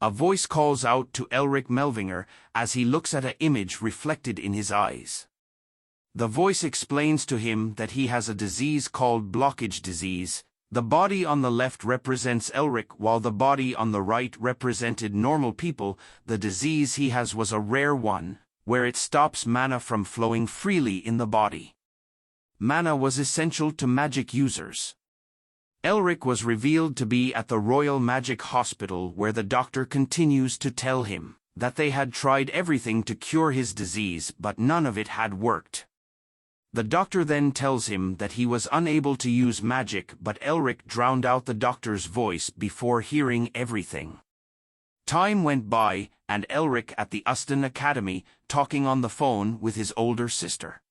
A voice calls out to Elric Melvinger as he looks at an image reflected in his eyes. The voice explains to him that he has a disease called blockage disease. The body on the left represents Elric while the body on the right represented normal people. The disease he has was a rare one, where it stops mana from flowing freely in the body. Mana was essential to magic users. Elric was revealed to be at the Royal Magic Hospital where the doctor continues to tell him that they had tried everything to cure his disease but none of it had worked. The doctor then tells him that he was unable to use magic but Elric drowned out the doctor's voice before hearing everything. Time went by and Elric at the Uston Academy talking on the phone with his older sister.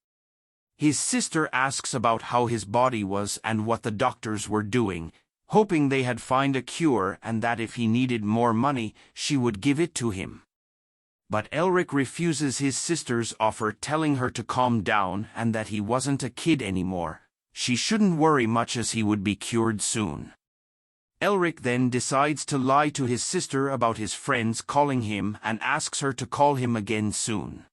His sister asks about how his body was and what the doctors were doing, hoping they had found a cure and that if he needed more money, she would give it to him. But Elric refuses his sister's offer, telling her to calm down and that he wasn't a kid anymore. She shouldn't worry much as he would be cured soon. Elric then decides to lie to his sister about his friends calling him and asks her to call him again soon.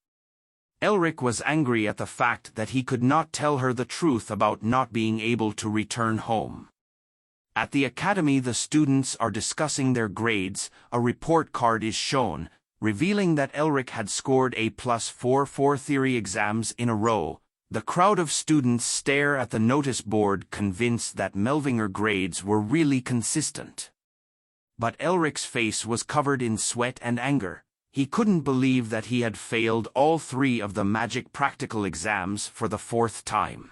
Elric was angry at the fact that he could not tell her the truth about not being able to return home. At the academy, the students are discussing their grades. A report card is shown, revealing that Elric had scored A+ for 4 theory exams in a row. The crowd of students stare at the notice board, convinced that Melvinger grades were really consistent. But Elric's face was covered in sweat and anger. He couldn't believe that he had failed all 3 of the magic practical exams for the 4th time.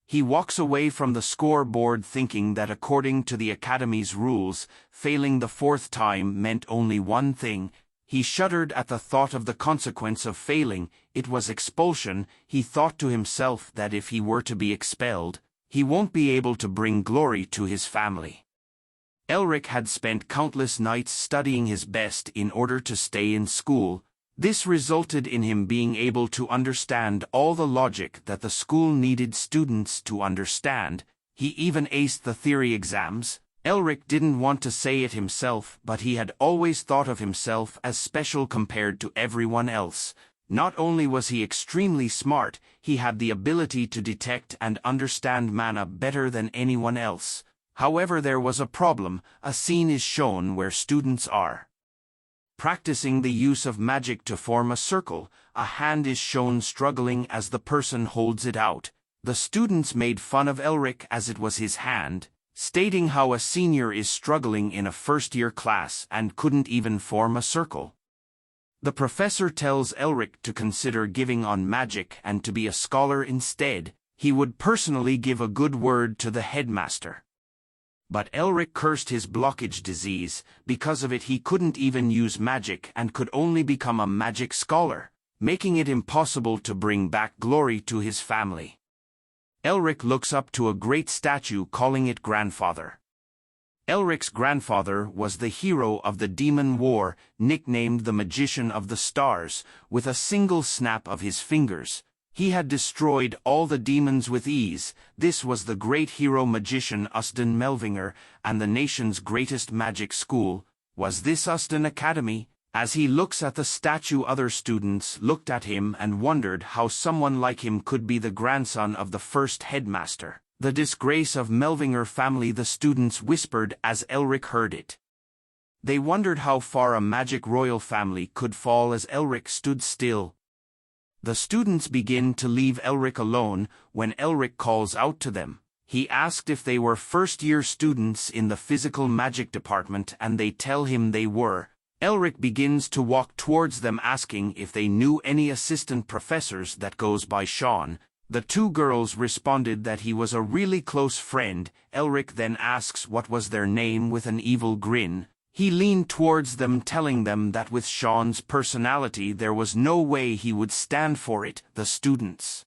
He walks away from the scoreboard thinking that according to the Academy's rules, failing the 4th time meant only one thing. He shuddered at the thought of the consequence of failing. It was expulsion. He thought to himself that if he were to be expelled, he won't be able to bring glory to his family. Elric had spent countless nights studying his best in order to stay in school. This resulted in him being able to understand all the logic that the school needed students to understand. He even aced the theory exams. Elric didn't want to say it himself, but he had always thought of himself as special compared to everyone else. Not only was he extremely smart, he had the ability to detect and understand mana better than anyone else. However, there was a problem. A scene is shown where students are practicing the use of magic to form a circle. A hand is shown struggling as the person holds it out. The students made fun of Elric as it was his hand, stating how a senior is struggling in a first-year class and couldn't even form a circle. The professor tells Elric to consider giving on magic and to be a scholar instead. He would personally give a good word to the headmaster. But Elric cursed his blockage disease. Because of it he couldn't even use magic and could only become a magic scholar, making it impossible to bring back glory to his family. Elric looks up to a great statue, calling it grandfather. Elric's grandfather was the hero of the Demon War, nicknamed the Magician of the Stars. With a single snap of his fingers, he had destroyed all the demons with ease. This was the great hero magician Uston Melvinger, and the nation's greatest magic school was this Uston Academy. As he looks at the statue, other students looked at him and wondered how someone like him could be the grandson of the first headmaster. The disgrace of Melvinger family, the students whispered as Elric heard it. They wondered how far a magic royal family could fall as Elric stood still. The students begin to leave Elric alone when Elric calls out to them. He asked if they were first-year students in the physical magic department and they tell him they were. Elric begins to walk towards them asking if they knew any assistant professors that goes by Sean. The 2 girls responded that he was a really close friend. Elric then asks what was their name with an evil grin. He leaned towards them, telling them that with Sean's personality there was no way he would stand for it. The students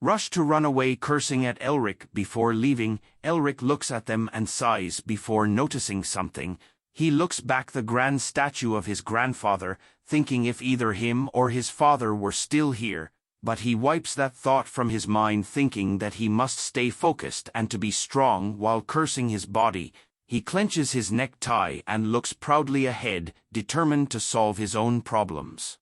rushed to run away, cursing at Elric. Before leaving, Elric looks at them and sighs before noticing something. He looks back the grand statue of his grandfather, thinking if either him or his father were still here, but he wipes that thought from his mind, thinking that he must stay focused and to be strong while cursing his body. He clenches his necktie and looks proudly ahead, determined to solve his own problems.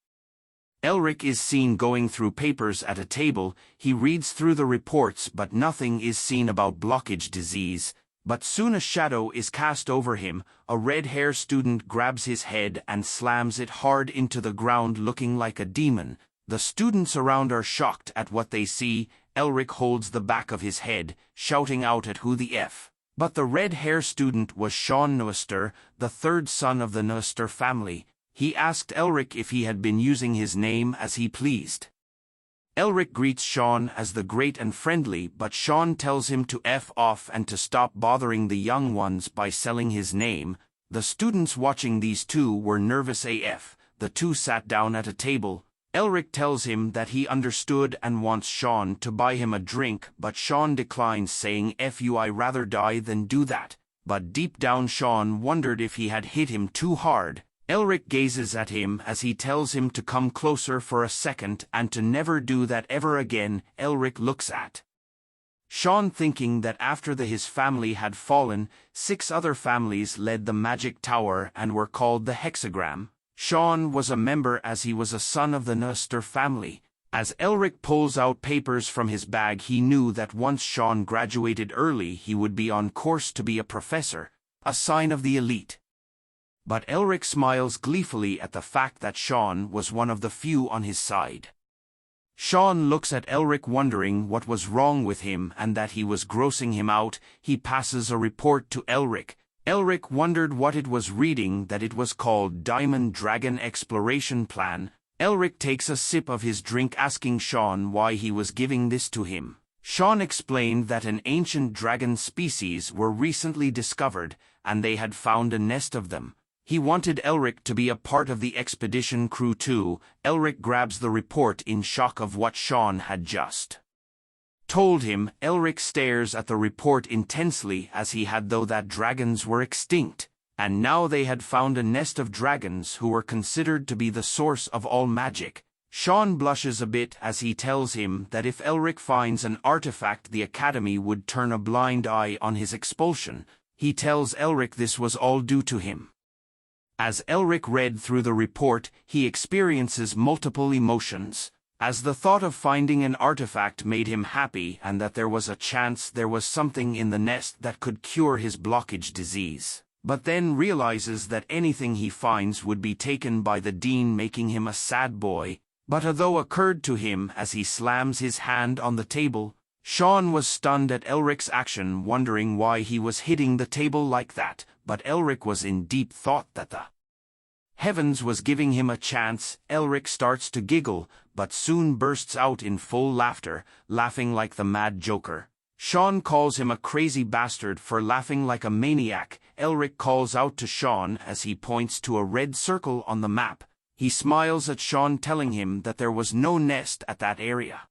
Elric is seen going through papers at a table. He reads through the reports, but nothing is seen about blockage disease. But soon a shadow is cast over him. A red-haired student grabs his head and slams it hard into the ground, looking like a demon. The students around are shocked at what they see. Elric holds the back of his head, shouting out at who the F. But the red-haired student was Sean Noster, the third son of the Noster family. He asked Elric if he had been using his name as he pleased. Elric greets Sean as the great and friendly, but Sean tells him to F off and to stop bothering the young ones by selling his name. The students watching these two were nervous AF. The two sat down at a table. Elric tells him that he understood and wants Sean to buy him a drink, but Sean declines, saying, "F you, I rather die than do that." But deep down Sean wondered if he had hit him too hard. Elric gazes at him as he tells him to come closer for a second and to never do that ever again. Elric looks at Sean, thinking that after his family had fallen, 6 other families led the magic tower and were called the Hexagram. Sean was a member as he was a son of the Noster family. As Elric pulls out papers from his bag, he knew that once Sean graduated early, he would be on course to be a professor, a sign of the elite. But Elric smiles gleefully at the fact that Sean was one of the few on his side. Sean looks at Elric, wondering what was wrong with him and that he was grossing him out. He passes a report to Elric. Elric wondered what it was reading, that it was called Diamond Dragon Exploration Plan. Elric takes a sip of his drink, asking Sean why he was giving this to him. Sean explained that an ancient dragon species were recently discovered, and they had found a nest of them. He wanted Elric to be a part of the expedition crew too. Elric grabs the report in shock of what Sean had just told him. Elric stares at the report intensely, as he had thought that dragons were extinct, and now they had found a nest of dragons who were considered to be the source of all magic. Sean blushes a bit as he tells him that if Elric finds an artifact, the Academy would turn a blind eye on his expulsion. He tells Elric this was all due to him. As Elric read through the report, he experiences multiple emotions, as the thought of finding an artifact made him happy, and that there was a chance there was something in the nest that could cure his blockage disease. But then realizes that anything he finds would be taken by the Dean, making him a sad boy. But a thought occurred to him as he slams his hand on the table. Sean was stunned at Elric's action, wondering why he was hitting the table like that, but Elric was in deep thought that the heavens was giving him a chance. Elric starts to giggle, but soon bursts out in full laughter, laughing like the mad Joker. Sean calls him a crazy bastard for laughing like a maniac. Elric calls out to Sean as he points to a red circle on the map. He smiles at Sean, telling him that there was no nest at that area.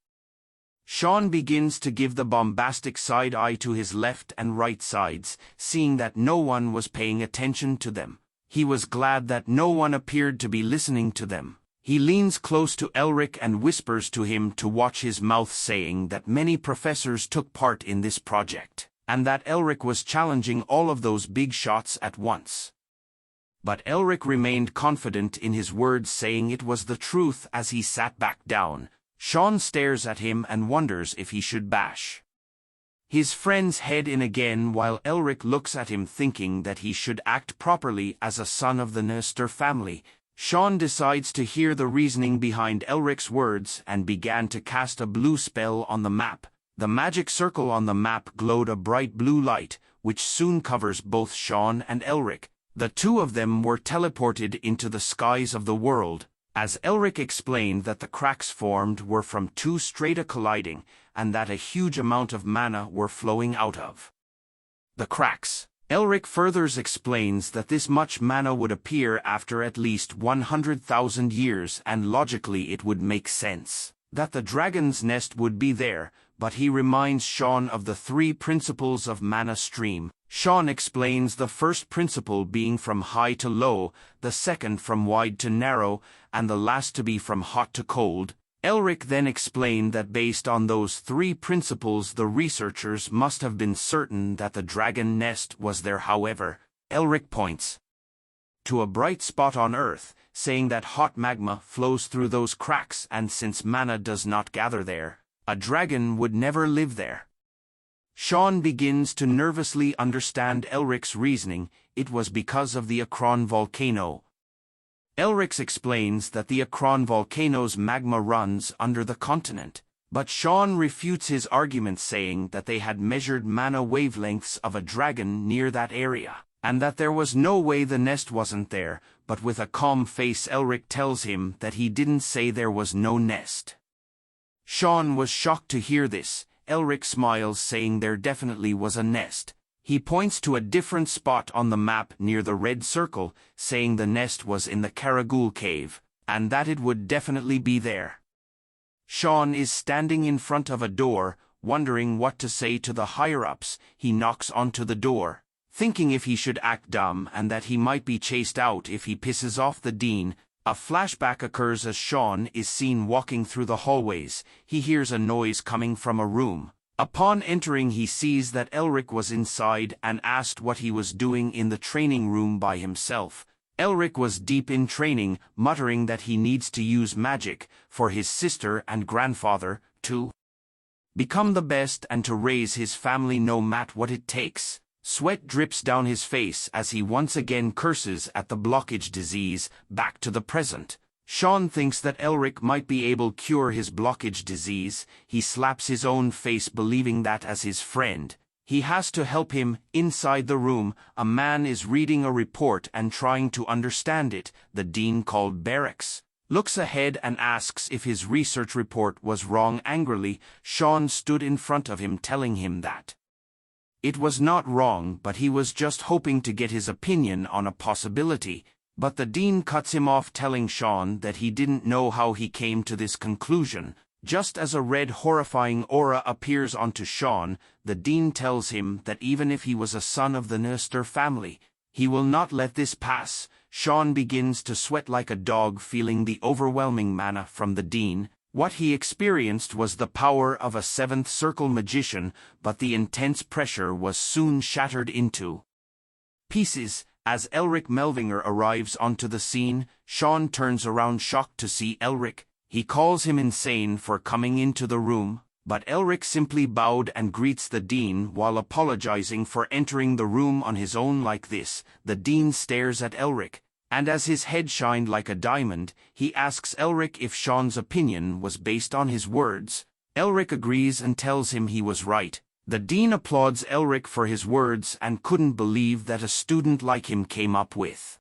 Sean begins to give the bombastic side eye to his left and right sides, seeing that no one was paying attention to them. He was glad that no one appeared to be listening to them. He leans close to Elric and whispers to him to watch his mouth, saying that many professors took part in this project, and that Elric was challenging all of those big shots at once. But Elric remained confident in his words, saying it was the truth. As he sat back down, Sean stares at him and wonders if he should bash his friend's head in again, while Elric looks at him, thinking that he should act properly as a son of the Noster family. Sean decides to hear the reasoning behind Elric's words and began to cast a blue spell on the map. The magic circle on the map glowed a bright blue light, which soon covers both Sean and Elric. The two of them were teleported into the skies of the world, as Elric explained that the cracks formed were from 2 strata colliding, and that a huge amount of mana were flowing out of the cracks. Elric further explains that this much mana would appear after at least 100,000 years, and logically it would make sense that the dragon's nest would be there, but he reminds Sean of the 3 principles of mana stream. Sean explains the first principle being from high to low, the second from wide to narrow, and the last to be from hot to cold. Elric then explained that based on those 3 principles the researchers must have been certain that the dragon nest was there. However, Elric points to a bright spot on Earth, saying that hot magma flows through those cracks, and since mana does not gather there, a dragon would never live there. Sean begins to nervously understand Elric's reasoning. It was because of the Akron volcano. Elric explains that the Akron volcano's magma runs under the continent, but Sean refutes his argument, saying that they had measured mana wavelengths of a dragon near that area, and that there was no way the nest wasn't there. But with a calm face Elric tells him that he didn't say there was no nest. Sean was shocked to hear this. Elric smiles, saying there definitely was a nest. He points to a different spot on the map near the red circle, saying the nest was in the Karagul cave, and that it would definitely be there. Sean is standing in front of a door, wondering what to say to the higher-ups. He knocks onto the door, thinking if he should act dumb and that he might be chased out if he pisses off the dean. A flashback occurs as Sean is seen walking through the hallways. He hears a noise coming from a room. Upon entering he sees that Elric was inside and asked what he was doing in the training room by himself. Elric was deep in training, muttering that he needs to use magic for his sister and grandfather to become the best and to raise his family no matter what it takes. Sweat drips down his face as he once again curses at the blockage disease. Back to the present. Sean thinks that Elric might be able to cure his blockage disease. He slaps his own face, believing that as his friend, he has to help him. Inside the room, a man is reading a report and trying to understand it. The dean, called Barracks, looks ahead and asks if his research report was wrong. Angrily, Sean stood in front of him, telling him that it was not wrong, but he was just hoping to get his opinion on a possibility. But the dean cuts him off, telling Sean that he didn't know how he came to this conclusion. Just as a red horrifying aura appears onto Sean, the dean tells him that even if he was a son of the Noster family, he will not let this pass. Sean begins to sweat like a dog, feeling the overwhelming mana from the dean. What he experienced was the power of a 7th circle magician, but the intense pressure was soon shattered into pieces. As Elric Melvinger arrives onto the scene, Sean turns around shocked to see Elric. He calls him insane for coming into the room, but Elric simply bowed and greets the dean while apologizing for entering the room on his own like this. The dean stares at Elric, and as his head shined like a diamond, he asks Elric if Sean's opinion was based on his words. Elric agrees and tells him he was right. The dean applauds Elric for his words and couldn't believe that a student like him came up with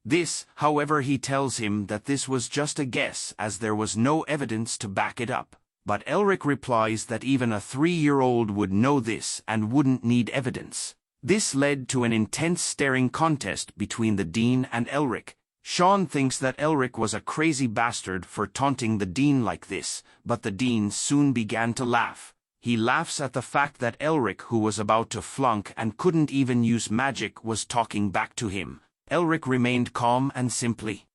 this. However, he tells him that this was just a guess as there was no evidence to back it up. But Elric replies that even a 3-year-old would know this and wouldn't need evidence. This led to an intense staring contest between the dean and Elric. Sean thinks that Elric was a crazy bastard for taunting the dean like this, but the dean soon began to laugh. He laughs at the fact that Elric, who was about to flunk and couldn't even use magic, was talking back to him. Elric remained calm and simply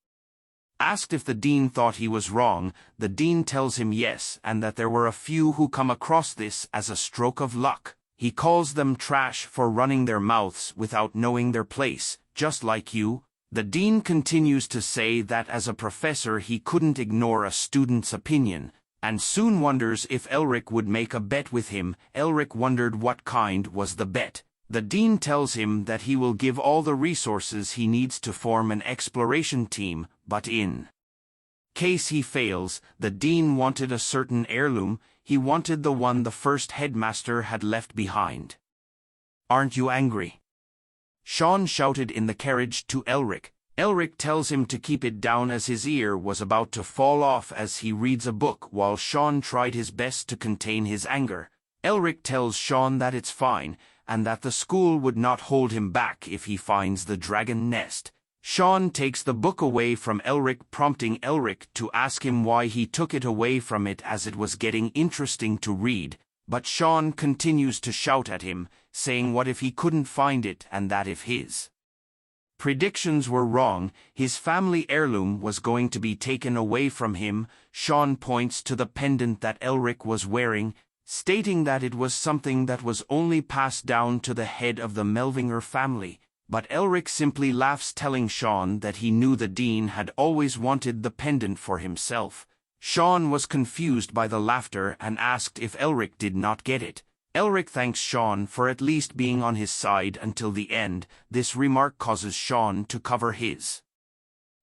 asked if the dean thought he was wrong. The dean tells him yes, and that there were a few who come across this as a stroke of luck. He calls them trash for running their mouths without knowing their place, just like you. The dean continues to say that as a professor he couldn't ignore a student's opinion, and soon wonders if Elric would make a bet with him. Elric wondered what kind was the bet. The dean tells him that he will give all the resources he needs to form an exploration team, but in case he fails, the dean wanted a certain heirloom. He wanted the one the first headmaster had left behind. "Aren't you angry?" Sean shouted in the carriage to Elric. Elric tells him to keep it down as his ear was about to fall off as he reads a book, while Sean tried his best to contain his anger. Elric tells Sean that it's fine, and that the school would not hold him back if he finds the dragon nest. Sean takes the book away from Elric, prompting Elric to ask him why he took it away from it as it was getting interesting to read, but Sean continues to shout at him, saying what if he couldn't find it and that if his Predictions were wrong, his family heirloom was going to be taken away from him. Sean points to the pendant that Elric was wearing, stating that it was something that was only passed down to the head of the Melvinger family, but Elric simply laughs, telling Sean that he knew the Dean had always wanted the pendant for himself. Sean was confused by the laughter and asked if Elric did not get it. Elric thanks Sean for at least being on his side until the end. This remark causes Sean to cover his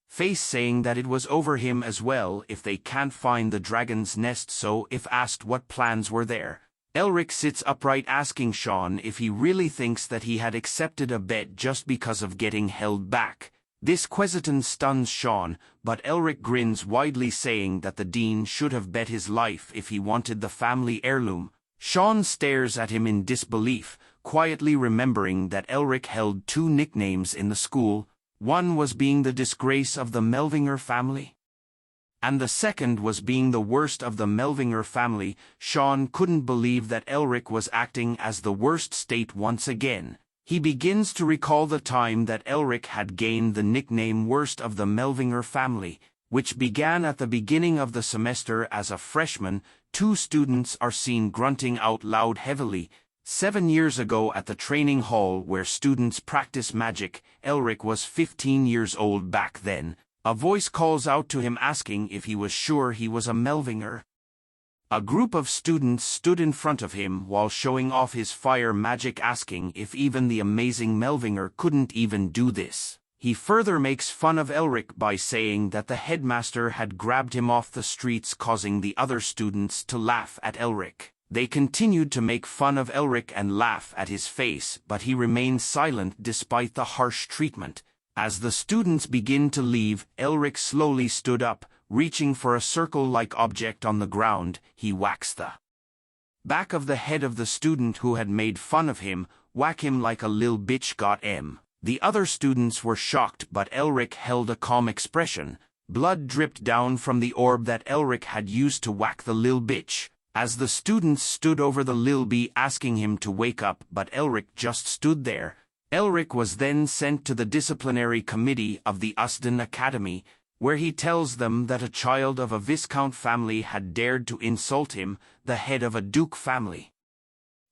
face, saying that it was over him as well if they can't find the dragon's nest. So if asked what plans were there, Elric sits upright, asking Sean if he really thinks that he had accepted a bet just because of getting held back. This question stuns Sean, but Elric grins widely, saying that the Dean should have bet his life if he wanted the family heirloom. Sean stares at him in disbelief, quietly remembering that Elric held 2 nicknames in the school. One was being the disgrace of the Melvinger family, and the second was being the worst of the Melvinger family. Sean couldn't believe that Elric was acting as the worst state once again. He begins to recall the time that Elric had gained the nickname worst of the Melvinger family, which began at the beginning of the semester as a freshman. 2 students are seen grunting out loud heavily. 7 years ago at the training hall where students practice magic, Elric was 15 years old back then. A voice calls out to him asking if he was sure he was a Melvinger. A group of students stood in front of him while showing off his fire magic, asking if even the amazing Melvinger couldn't even do this. He further makes fun of Elric by saying that the headmaster had grabbed him off the streets, causing the other students to laugh at Elric. They continued to make fun of Elric and laugh at his face, but he remained silent despite the harsh treatment. As the students begin to leave, Elric slowly stood up, reaching for a circle-like object on the ground. He whacks the back of the head of the student who had made fun of him. Whack him like a lil bitch, got him. The other students were shocked, but Elric held a calm expression. Blood dripped down from the orb that Elric had used to whack the lil bitch. As the students stood over the lil bee, asking him to wake up, but Elric just stood there. Elric was then sent to the disciplinary committee of the Usden Academy, where he tells them that a child of a Viscount family had dared to insult him, the head of a Duke family.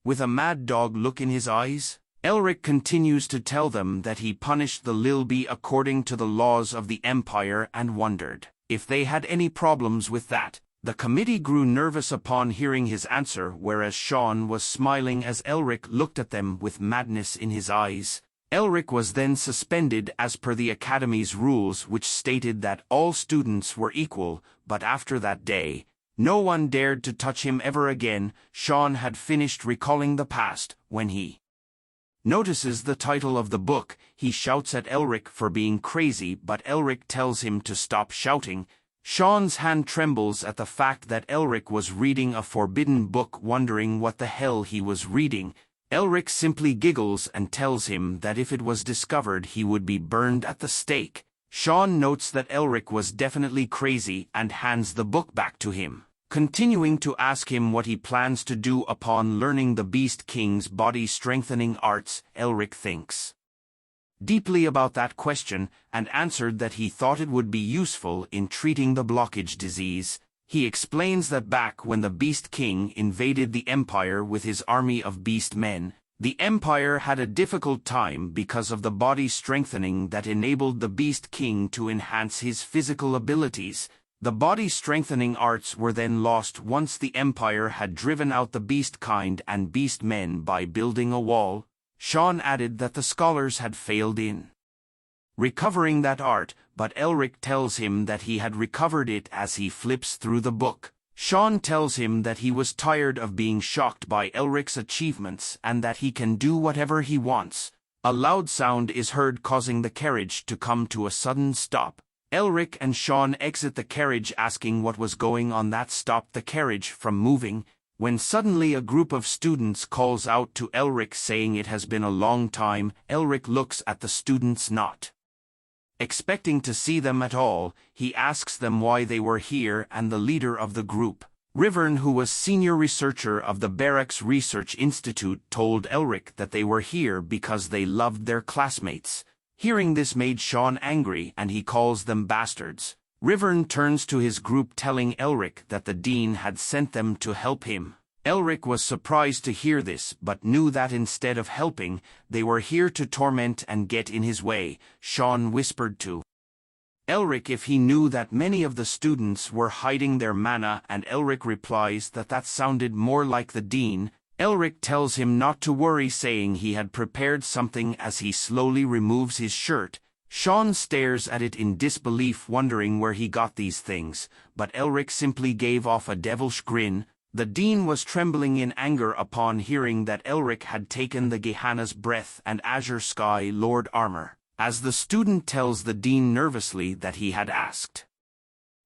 With a mad dog look in his eyes, Elric continues to tell them that he punished the lil bee according to the laws of the Empire and wondered if they had any problems with that. The committee grew nervous upon hearing his answer, whereas Sean was smiling as Elric looked at them with madness in his eyes. Elric was then suspended as per the Academy's rules, which stated that all students were equal, but after that day, no one dared to touch him ever again. Sean had finished recalling the past when he notices the title of the book. He shouts at Elric for being crazy, but Elric tells him to stop shouting. Sean's hand trembles at the fact that Elric was reading a forbidden book, wondering what the hell he was reading. Elric simply giggles and tells him that if it was discovered he would be burned at the stake. Sean notes that Elric was definitely crazy and hands the book back to him, continuing to ask him what he plans to do upon learning the Beast King's body-strengthening arts. Elric thinks deeply about that question and answered that he thought it would be useful in treating the blockage disease. He explains that back when the Beast King invaded the Empire with his army of beast men, the Empire had a difficult time because of the body strengthening that enabled the Beast King to enhance his physical abilities. The body strengthening arts were then lost once the Empire had driven out the beast kind and beast men by building a wall. Sean added that the scholars had failed in recovering that art, but Elric tells him that he had recovered it as he flips through the book. Sean tells him that he was tired of being shocked by Elric's achievements and that he can do whatever he wants. A loud sound is heard, causing the carriage to come to a sudden stop. Elric and Sean exit the carriage, asking what was going on that stopped the carriage from moving, when suddenly a group of students calls out to Elric, saying it has been a long time. Elric looks at the students, not expecting to see them at all. He asks them why they were here, and the leader of the group, Rivern, who was senior researcher of the Barracks Research Institute, told Elric that they were here because they loved their classmates. Hearing this made Sean angry and he calls them bastards. Rivern turns to his group telling Elric that the Dean had sent them to help him. Elric was surprised to hear this but knew that instead of helping, they were here to torment and get in his way. Sean whispered to Elric if he knew that many of the students were hiding their mana, and Elric replies that sounded more like the Dean. Elric tells him not to worry, saying he had prepared something as he slowly removes his shirt. Sean stares at it in disbelief, wondering where he got these things, but Elric simply gave off a devilish grin. The Dean was trembling in anger upon hearing that Elric had taken the Gehenna's breath and Azure Sky Lord armor, as the student tells the Dean nervously that he had asked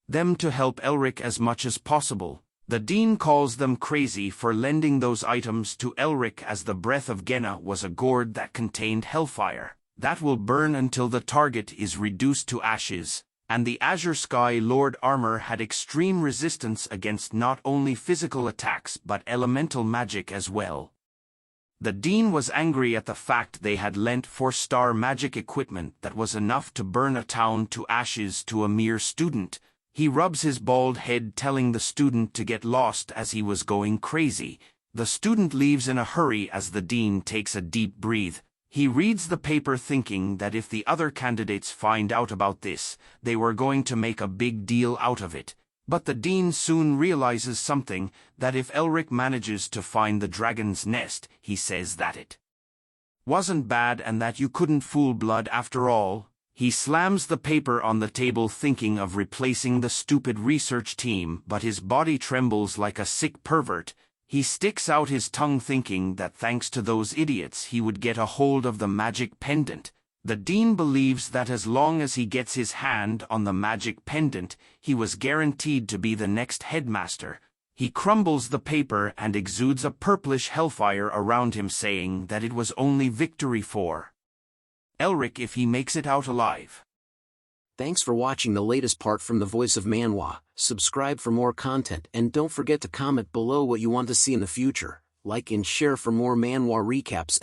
them to help Elric as much as possible. The Dean calls them crazy for lending those items to Elric, as the breath of Gehenna was a gourd that contained hellfire that will burn until the target is reduced to ashes, and the Azure Sky Lord armor had extreme resistance against not only physical attacks but elemental magic as well. The Dean was angry at the fact they had lent 4-star magic equipment that was enough to burn a town to ashes to a mere student. He rubs his bald head, telling the student to get lost as he was going crazy. The student leaves in a hurry as the Dean takes a deep breath. He reads the paper thinking that if the other candidates find out about this, they were going to make a big deal out of it. But the Dean soon realizes something, that if Elric manages to find the dragon's nest, he says that it wasn't bad and that you couldn't fool blood after all. He slams the paper on the table, thinking of replacing the stupid research team, but his body trembles like a sick pervert. He sticks out his tongue, thinking that thanks to those idiots he would get a hold of the magic pendant. The Dean believes that as long as he gets his hand on the magic pendant, he was guaranteed to be the next headmaster. He crumbles the paper and exudes a purplish hellfire around him, saying that it was only victory for Elric if he makes it out alive. Thanks for watching the latest part from the voice of Manhwa. Subscribe for more content and don't forget to comment below what you want to see in the future. Like and share for more Manhwa recaps.